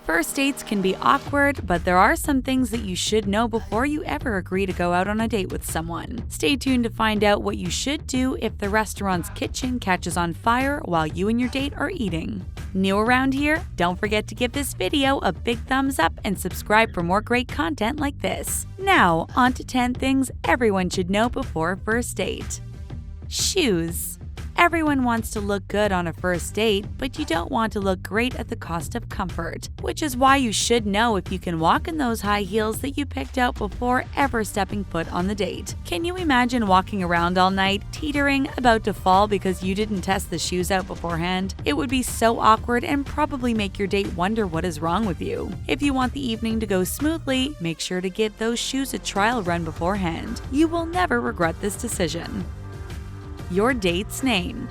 First dates can be awkward, but there are some things that you should know before you ever agree to go out on a date with someone. Stay tuned to find out what you should do if the restaurant's kitchen catches on fire while you and your date are eating. New around here? Don't forget to give this video a big thumbs up and subscribe for more great content like this. Now, on to 10 things everyone should know before a first date. Shoes. Everyone wants to look good on a first date, but you don't want to look great at the cost of comfort, which is why you should know if you can walk in those high heels that you picked out before ever stepping foot on the date. Can you imagine walking around all night, teetering, about to fall because you didn't test the shoes out beforehand? It would be so awkward and probably make your date wonder what is wrong with you. If you want the evening to go smoothly, make sure to give those shoes a trial run beforehand. You will never regret this decision. Your date's name.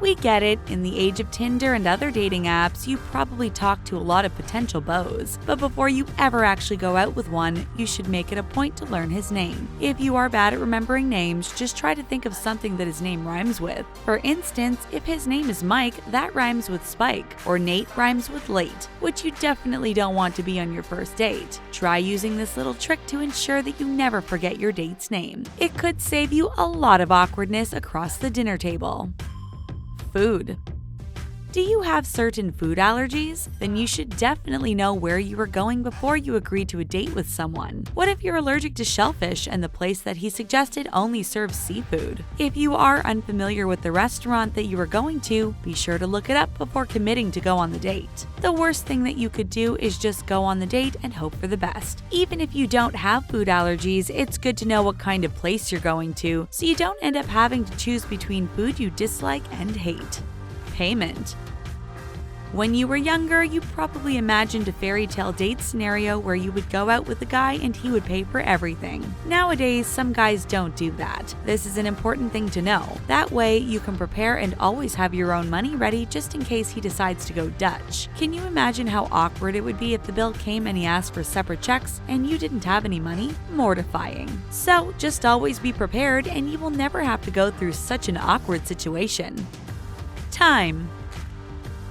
We get it, in the age of Tinder and other dating apps, you probably talk to a lot of potential beaus. But before you ever actually go out with one, you should make it a point to learn his name. If you are bad at remembering names, just try to think of something that his name rhymes with. For instance, if his name is Mike, that rhymes with Spike, or Nate rhymes with late, which you definitely don't want to be on your first date. Try using this little trick to ensure that you never forget your date's name. It could save you a lot of awkwardness across the dinner table. Food. Do you have certain food allergies? Then you should definitely know where you are going before you agree to a date with someone. What if you're allergic to shellfish and the place that he suggested only serves seafood? If you are unfamiliar with the restaurant that you are going to, be sure to look it up before committing to go on the date. The worst thing that you could do is just go on the date and hope for the best. Even if you don't have food allergies, it's good to know what kind of place you're going to, so you don't end up having to choose between food you dislike and hate. Payment. When you were younger, you probably imagined a fairy tale date scenario where you would go out with a guy and he would pay for everything. Nowadays, some guys don't do that. This is an important thing to know. That way, you can prepare and always have your own money ready just in case he decides to go Dutch. Can you imagine how awkward it would be if the bill came and he asked for separate checks and you didn't have any money? Mortifying. So, just always be prepared and you will never have to go through such an awkward situation. Time.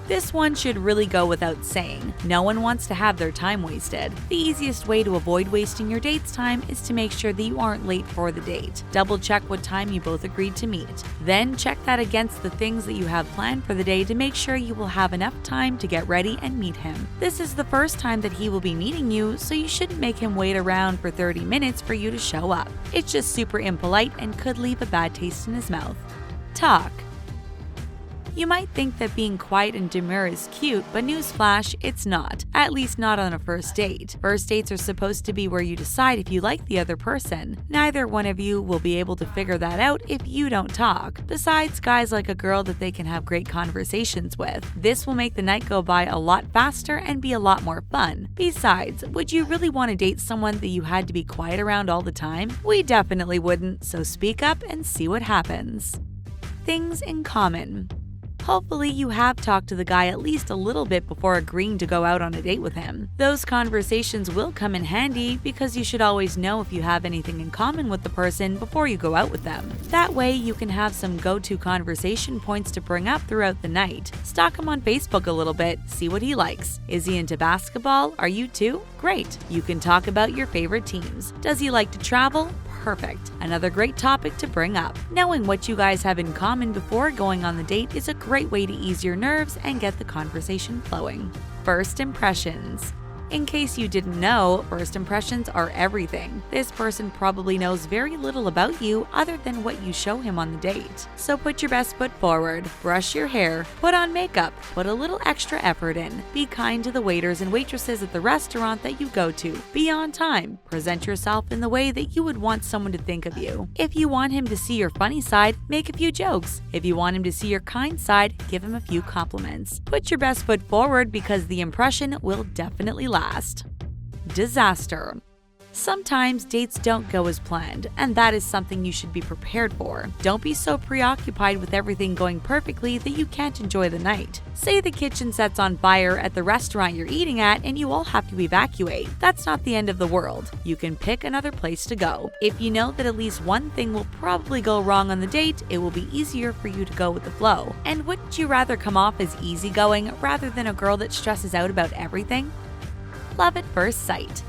This one should really go without saying. No one wants to have their time wasted. The easiest way to avoid wasting your date's time is to make sure that you aren't late for the date. Double check what time you both agreed to meet. Then check that against the things that you have planned for the day to make sure you will have enough time to get ready and meet him. This is the first time that he will be meeting you, so you shouldn't make him wait around for 30 minutes for you to show up. It's just super impolite and could leave a bad taste in his mouth. Talk. You might think that being quiet and demure is cute, but newsflash, it's not. At least not on a first date. First dates are supposed to be where you decide if you like the other person. Neither one of you will be able to figure that out if you don't talk. Besides, guys like a girl that they can have great conversations with. This will make the night go by a lot faster and be a lot more fun. Besides, would you really want to date someone that you had to be quiet around all the time? We definitely wouldn't, so speak up and see what happens. Things in common. Hopefully you have talked to the guy at least a little bit before agreeing to go out on a date with him. Those conversations will come in handy because you should always know if you have anything in common with the person before you go out with them. That way you can have some go-to conversation points to bring up throughout the night. Stalk him on Facebook a little bit, see what he likes. Is he into basketball? Are you too? Great. You can talk about your favorite teams. Does he like to travel? Perfect. Another great topic to bring up. Knowing what you guys have in common before going on the date is a great way to ease your nerves and get the conversation flowing. First impressions. In case you didn't know, first impressions are everything. This person probably knows very little about you other than what you show him on the date. So put your best foot forward, brush your hair, put on makeup, put a little extra effort in. Be kind to the waiters and waitresses at the restaurant that you go to. Be on time. Present yourself in the way that you would want someone to think of you. If you want him to see your funny side, make a few jokes. If you want him to see your kind side, give him a few compliments. Put your best foot forward because the impression will definitely last. Disaster. Sometimes dates don't go as planned, and that is something you should be prepared for. Don't be so preoccupied with everything going perfectly that you can't enjoy the night. Say the kitchen sets on fire at the restaurant you're eating at and you all have to evacuate. That's not the end of the world. You can pick another place to go. If you know that at least one thing will probably go wrong on the date, it will be easier for you to go with the flow. And wouldn't you rather come off as easygoing rather than a girl that stresses out about everything? Love at first sight.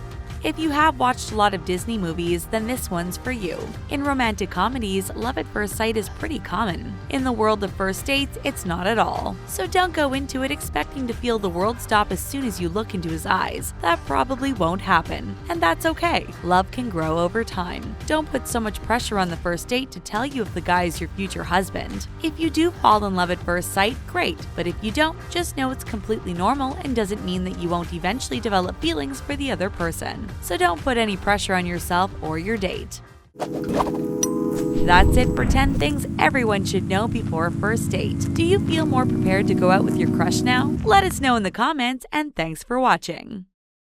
If you have watched a lot of Disney movies, then this one's for you. In romantic comedies, love at first sight is pretty common. In the world of first dates, it's not at all. So don't go into it expecting to feel the world stop as soon as you look into his eyes. That probably won't happen. And that's okay. Love can grow over time. Don't put so much pressure on the first date to tell you if the guy is your future husband. If you do fall in love at first sight, great. But if you don't, just know it's completely normal and doesn't mean that you won't eventually develop feelings for the other person. So don't put any pressure on yourself or your date. That's it for 10 things everyone should know before a first date. Do you feel more prepared to go out with your crush now? Let us know in the comments, and thanks for watching.